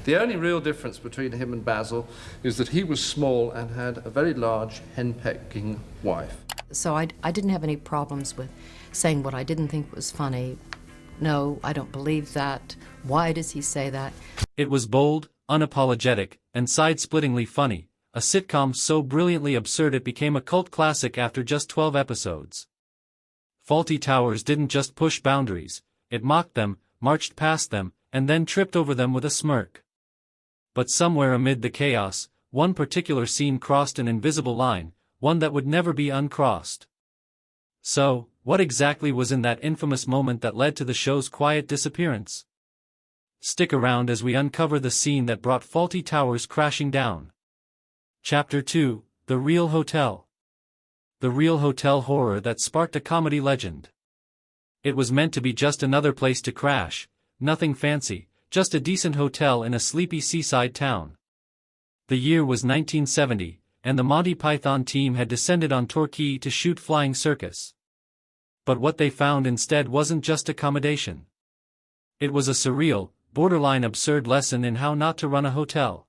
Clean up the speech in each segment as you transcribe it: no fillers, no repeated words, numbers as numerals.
The only real difference between him and Basil is that he was small and had a very large henpecking wife. So I didn't have any problems with saying what I didn't think was funny. No, I don't believe that. Why does he say that? It was bold, unapologetic, and side-splittingly funny, a sitcom so brilliantly absurd it became a cult classic after just 12 episodes. Fawlty Towers didn't just push boundaries, it mocked them, marched past them, and then tripped over them with a smirk. But somewhere amid the chaos, one particular scene crossed an invisible line, one that would never be uncrossed. So, what exactly was in that infamous moment that led to the show's quiet disappearance? Stick around as we uncover the scene that brought Fawlty Towers crashing down. Chapter 2, The Real Hotel. The Real Hotel horror that sparked a comedy legend. It was meant to be just another place to crash, nothing fancy, just a decent hotel in a sleepy seaside town. The year was 1970, and the Monty Python team had descended on Torquay to shoot Flying Circus. But what they found instead wasn't just accommodation. It was a surreal, borderline absurd lesson in how not to run a hotel.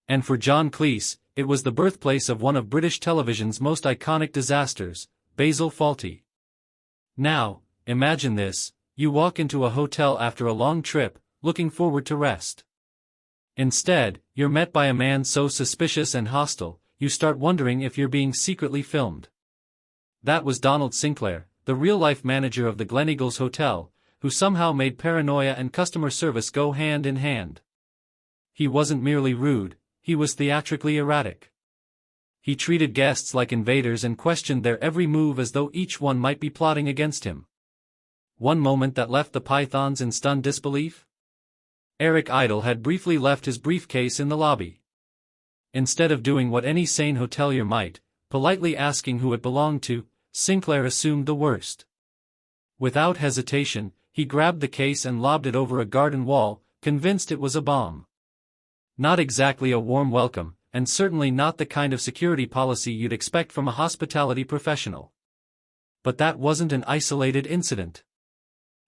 And for John Cleese, it was the birthplace of one of British television's most iconic disasters, Basil Fawlty. Now, imagine this, you walk into a hotel after a long trip, looking forward to rest. Instead, you're met by a man so suspicious and hostile, you start wondering if you're being secretly filmed. That was Donald Sinclair, the real-life manager of the Gleneagles Hotel, who somehow made paranoia and customer service go hand in hand. He wasn't merely rude, he was theatrically erratic. He treated guests like invaders and questioned their every move as though each one might be plotting against him. One moment that left the Pythons in stunned disbelief? Eric Idle had briefly left his briefcase in the lobby. Instead of doing what any sane hotelier might, politely asking who it belonged to, Sinclair assumed the worst. Without hesitation, he grabbed the case and lobbed it over a garden wall, convinced it was a bomb. Not exactly a warm welcome, and certainly not the kind of security policy you'd expect from a hospitality professional. But that wasn't an isolated incident.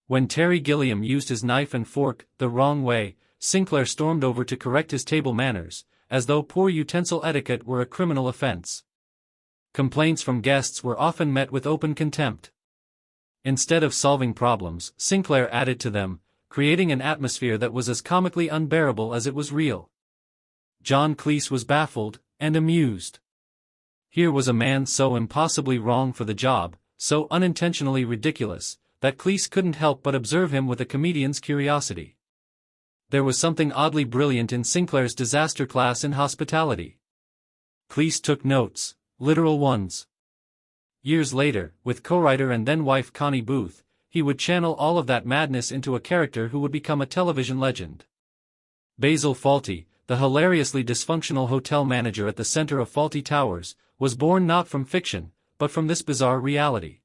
When Terry Gilliam used his knife and fork the wrong way, Sinclair stormed over to correct his table manners, as though poor utensil etiquette were a criminal offense. Complaints from guests were often met with open contempt. Instead of solving problems, Sinclair added to them, creating an atmosphere that was as comically unbearable as it was real. John Cleese was baffled, and amused. Here was a man so impossibly wrong for the job, so unintentionally ridiculous, that Cleese couldn't help but observe him with a comedian's curiosity. There was something oddly brilliant in Sinclair's disaster class in hospitality. Cleese took notes, literal ones. Years later, with co-writer and then-wife Connie Booth, he would channel all of that madness into a character who would become a television legend. Basil Fawlty, the hilariously dysfunctional hotel manager at the center of Fawlty Towers, was born not from fiction, but from this bizarre reality.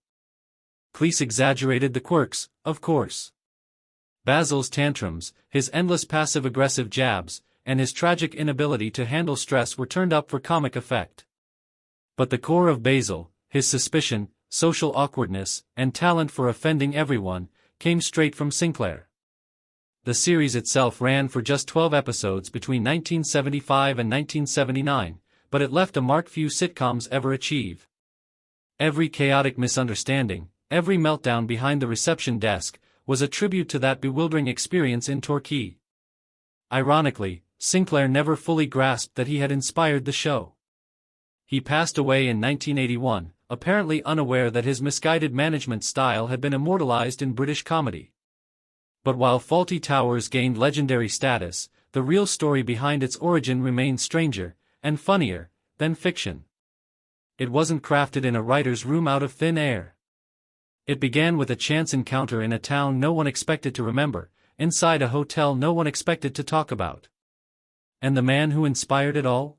Cleese exaggerated the quirks, of course. Basil's tantrums, his endless passive-aggressive jabs, and his tragic inability to handle stress were turned up for comic effect. But the core of Basil, his suspicion, social awkwardness, and talent for offending everyone, came straight from Sinclair. The series itself ran for just 12 episodes between 1975 and 1979, but it left a mark few sitcoms ever achieve. Every chaotic misunderstanding, every meltdown behind the reception desk, was a tribute to that bewildering experience in Torquay. Ironically, Sinclair never fully grasped that he had inspired the show. He passed away in 1981, apparently unaware that his misguided management style had been immortalized in British comedy. But while Fawlty Towers gained legendary status, the real story behind its origin remained stranger, and funnier, than fiction. It wasn't crafted in a writer's room out of thin air. It began with a chance encounter in a town no one expected to remember, inside a hotel no one expected to talk about. And the man who inspired it all?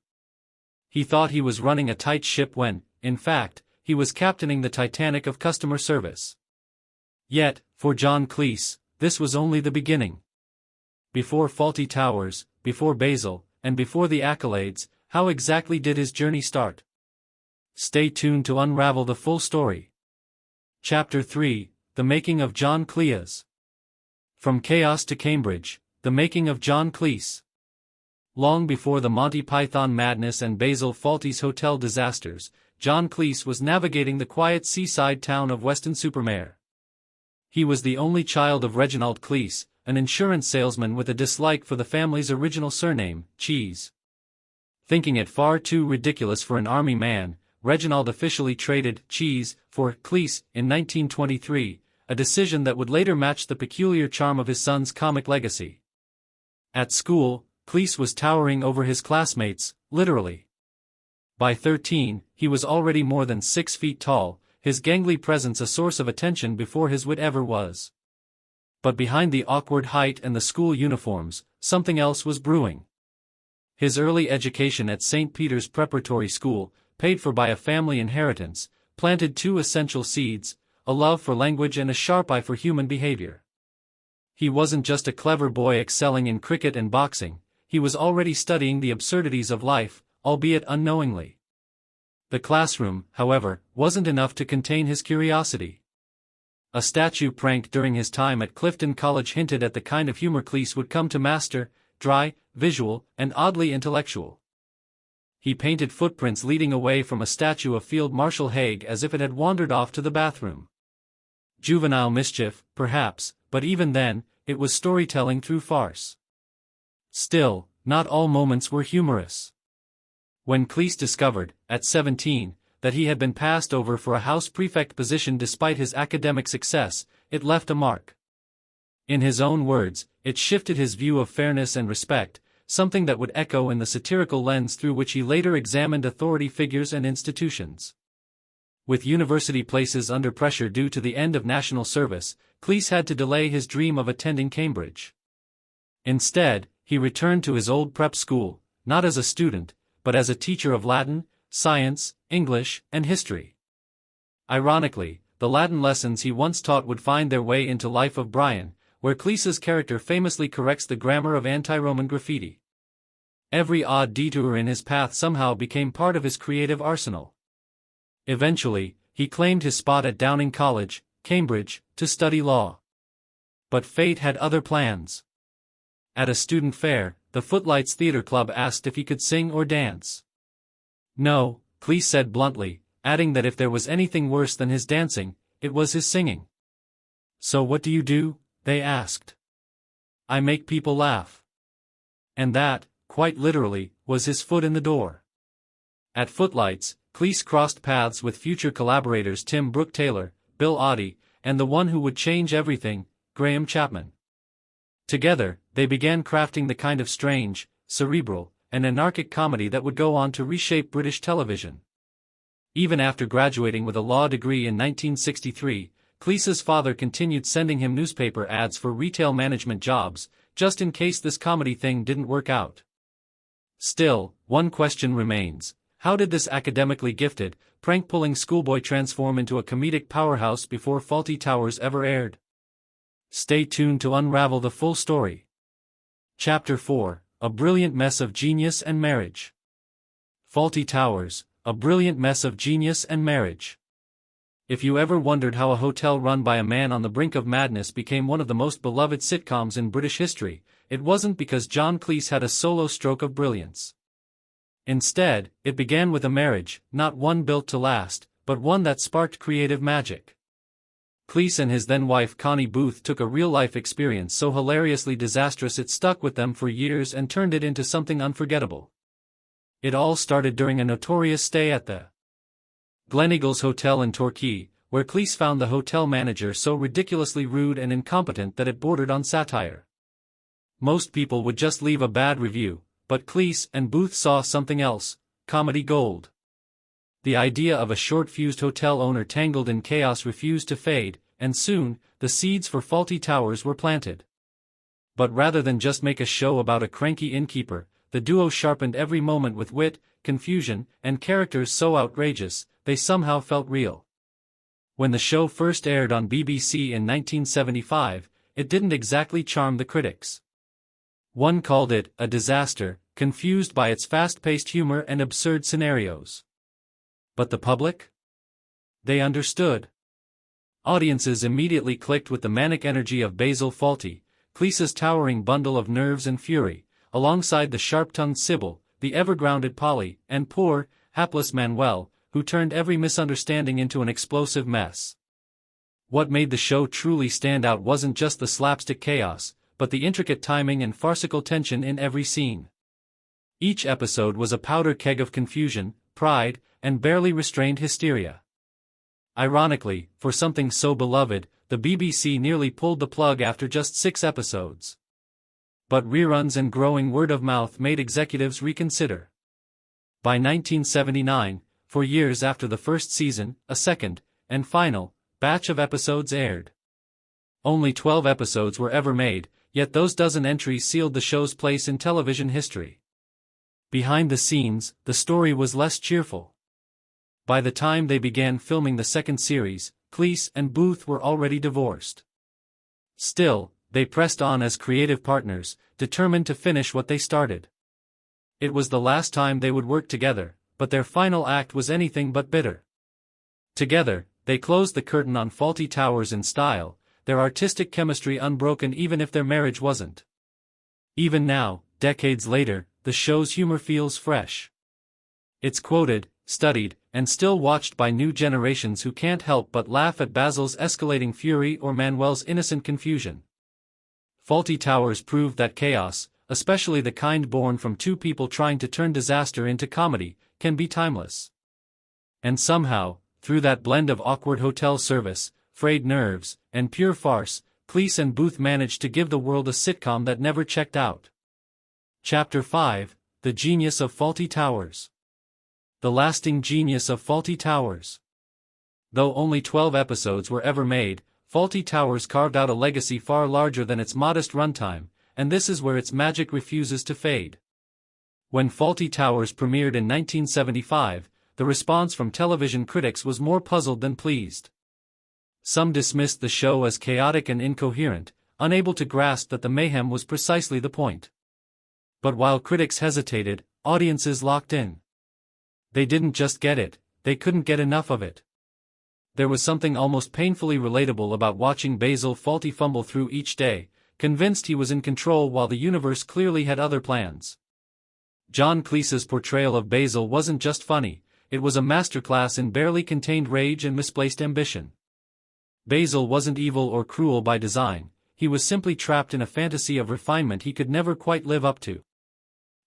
He thought he was running a tight ship when, in fact, he was captaining the Titanic of customer service. Yet, for John Cleese, this was only the beginning. Before Fawlty Towers, before Basil, and before the accolades, how exactly did his journey start? Stay tuned to unravel the full story. Chapter 3, The Making of John Cleese. From Chaos to Cambridge, The Making of John Cleese. Long before the Monty Python madness and Basil Fawlty's hotel disasters, John Cleese was navigating the quiet seaside town of Weston-super-Mare. He was the only child of Reginald Cleese, an insurance salesman with a dislike for the family's original surname, Cheese. Thinking it far too ridiculous for an army man, Reginald officially traded Cheese for Cleese in 1923, a decision that would later match the peculiar charm of his son's comic legacy. At school, Cleese was towering over his classmates, literally. By 13, he was already more than 6 feet tall, his gangly presence a source of attention before his wit ever was. But behind the awkward height and the school uniforms, something else was brewing. His early education at St. Peter's Preparatory School, paid for by a family inheritance, planted 2 essential seeds, a love for language and a sharp eye for human behavior. He wasn't just a clever boy excelling in cricket and boxing, he was already studying the absurdities of life, albeit unknowingly. The classroom, however, wasn't enough to contain his curiosity. A statue prank during his time at Clifton College hinted at the kind of humor Cleese would come to master: dry, visual, and oddly intellectual. He painted footprints leading away from a statue of Field Marshal Haig as if it had wandered off to the bathroom. Juvenile mischief, perhaps, but even then, it was storytelling through farce. Still, not all moments were humorous. When Cleese discovered, at 17, that he had been passed over for a house prefect position despite his academic success, it left a mark. In his own words, it shifted his view of fairness and respect, something that would echo in the satirical lens through which he later examined authority figures and institutions. With university places under pressure due to the end of national service, Cleese had to delay his dream of attending Cambridge. Instead, he returned to his old prep school, not as a student, but as a teacher of Latin, science, English, and history. Ironically, the Latin lessons he once taught would find their way into Life of Brian, where Cleese's character famously corrects the grammar of anti-Roman graffiti. Every odd detour in his path somehow became part of his creative arsenal. Eventually, he claimed his spot at Downing College, Cambridge, to study law. But fate had other plans. At a student fair, the Footlights Theatre Club asked if he could sing or dance. No, Cleese said bluntly, adding that if there was anything worse than his dancing, it was his singing. "So what do?" they asked. "I make people laugh." And that, quite literally, was his foot in the door. At Footlights, Cleese crossed paths with future collaborators Tim Brooke-Taylor, Bill Oddie, and the one who would change everything, Graham Chapman. Together, they began crafting the kind of strange, cerebral, and anarchic comedy that would go on to reshape British television. Even after graduating with a law degree in 1963, Cleese's father continued sending him newspaper ads for retail management jobs, just in case this comedy thing didn't work out. Still, one question remains: how did this academically gifted, prank-pulling schoolboy transform into a comedic powerhouse before Fawlty Towers ever aired? Stay tuned to unravel the full story. Chapter 4: A Brilliant Mess of Genius and Marriage. Fawlty Towers, a brilliant mess of genius and marriage. If you ever wondered how a hotel run by a man on the brink of madness became one of the most beloved sitcoms in British history, it wasn't because John Cleese had a solo stroke of brilliance. Instead, it began with a marriage, not one built to last, but one that sparked creative magic. Cleese and his then-wife Connie Booth took a real-life experience so hilariously disastrous it stuck with them for years and turned it into something unforgettable. It all started during a notorious stay at the Gleneagles Hotel in Torquay, where Cleese found the hotel manager so ridiculously rude and incompetent that it bordered on satire. Most people would just leave a bad review, but Cleese and Booth saw something else: comedy gold. The idea of a short-fused hotel owner tangled in chaos refused to fade, and soon, the seeds for Fawlty Towers were planted. But rather than just make a show about a cranky innkeeper, the duo sharpened every moment with wit, confusion, and characters so outrageous, they somehow felt real. When the show first aired on BBC in 1975, it didn't exactly charm the critics. One called it a disaster, confused by its fast-paced humor and absurd scenarios. But the public? They understood. Audiences immediately clicked with the manic energy of Basil Fawlty, Cleese's towering bundle of nerves and fury, alongside the sharp-tongued Sybil, the ever-grounded Polly, and poor, hapless Manuel, who turned every misunderstanding into an explosive mess. What made the show truly stand out wasn't just the slapstick chaos, but the intricate timing and farcical tension in every scene. Each episode was a powder keg of confusion, pride, and barely restrained hysteria. Ironically, for something so beloved, the BBC nearly pulled the plug after just 6 episodes. But reruns and growing word of mouth made executives reconsider. By 1979, 4 years after the first season, a second, and final, batch of episodes aired. Only 12 episodes were ever made, yet those dozen entries sealed the show's place in television history. Behind the scenes, the story was less cheerful. By the time they began filming the second series, Cleese and Booth were already divorced. Still, they pressed on as creative partners, determined to finish what they started. It was the last time they would work together, but their final act was anything but bitter. Together, they closed the curtain on Fawlty Towers in style, their artistic chemistry unbroken even if their marriage wasn't. Even now, decades later, the show's humor feels fresh. It's quoted, studied, and still watched by new generations who can't help but laugh at Basil's escalating fury or Manuel's innocent confusion. Fawlty Towers proved that chaos, especially the kind born from two people trying to turn disaster into comedy, can be timeless. And somehow, through that blend of awkward hotel service, frayed nerves, and pure farce, Cleese and Booth managed to give the world a sitcom that never checked out. Chapter 5, The Genius of Fawlty Towers. The lasting genius of Fawlty Towers. Though only 12 episodes were ever made, Fawlty Towers carved out a legacy far larger than its modest runtime, and this is where its magic refuses to fade. When Fawlty Towers premiered in 1975, the response from television critics was more puzzled than pleased. Some dismissed the show as chaotic and incoherent, unable to grasp that the mayhem was precisely the point. But while critics hesitated, audiences locked in. They didn't just get it, they couldn't get enough of it. There was something almost painfully relatable about watching Basil Fawlty fumble through each day, convinced he was in control while the universe clearly had other plans. John Cleese's portrayal of Basil wasn't just funny, it was a masterclass in barely contained rage and misplaced ambition. Basil wasn't evil or cruel by design, he was simply trapped in a fantasy of refinement he could never quite live up to.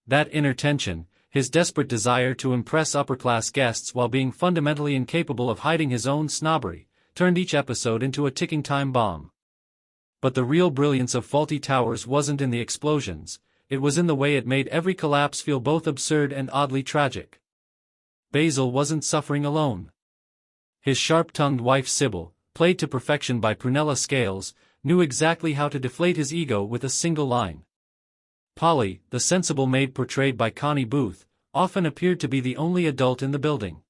That inner tension, his desperate desire to impress upper-class guests while being fundamentally incapable of hiding his own snobbery, turned each episode into a ticking time bomb. But the real brilliance of Fawlty Towers wasn't in the explosions, it was in the way it made every collapse feel both absurd and oddly tragic. Basil wasn't suffering alone. His sharp-tongued wife Sybil, played to perfection by Prunella Scales, knew exactly how to deflate his ego with a single line. Polly, the sensible maid portrayed by Connie Booth, often appeared to be the only adult in the building.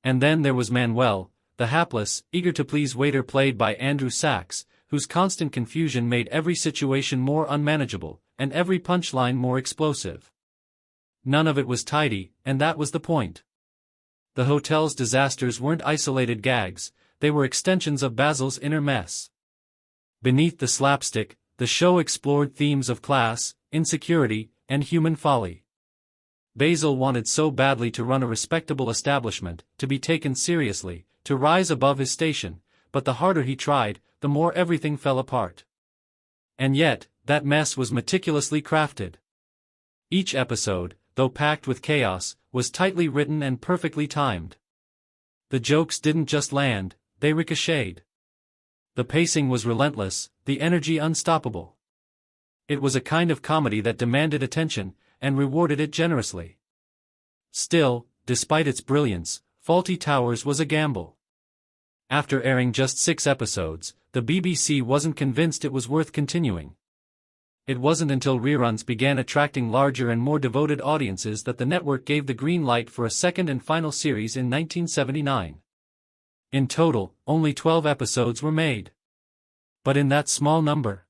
And then there was Manuel, the hapless, eager-to-please waiter played by Andrew Sachs, whose constant confusion made every situation more unmanageable, and every punchline more explosive. None of it was tidy, and that was the point. The hotel's disasters weren't isolated gags, they were extensions of Basil's inner mess. Beneath the slapstick, the show explored themes of class, insecurity, and human folly. Basil wanted so badly to run a respectable establishment, to be taken seriously, to rise above his station, but the harder he tried, the more everything fell apart. And yet, that mess was meticulously crafted. Each episode, though packed with chaos, was tightly written and perfectly timed. The jokes didn't just land, they ricocheted. The pacing was relentless, the energy unstoppable. It was a kind of comedy that demanded attention, and rewarded it generously. Still, despite its brilliance, Fawlty Towers was a gamble. After airing just 6 episodes, the BBC wasn't convinced it was worth continuing. It wasn't until reruns began attracting larger and more devoted audiences that the network gave the green light for a second and final series in 1979. In total, only 12 episodes were made. But in that small number,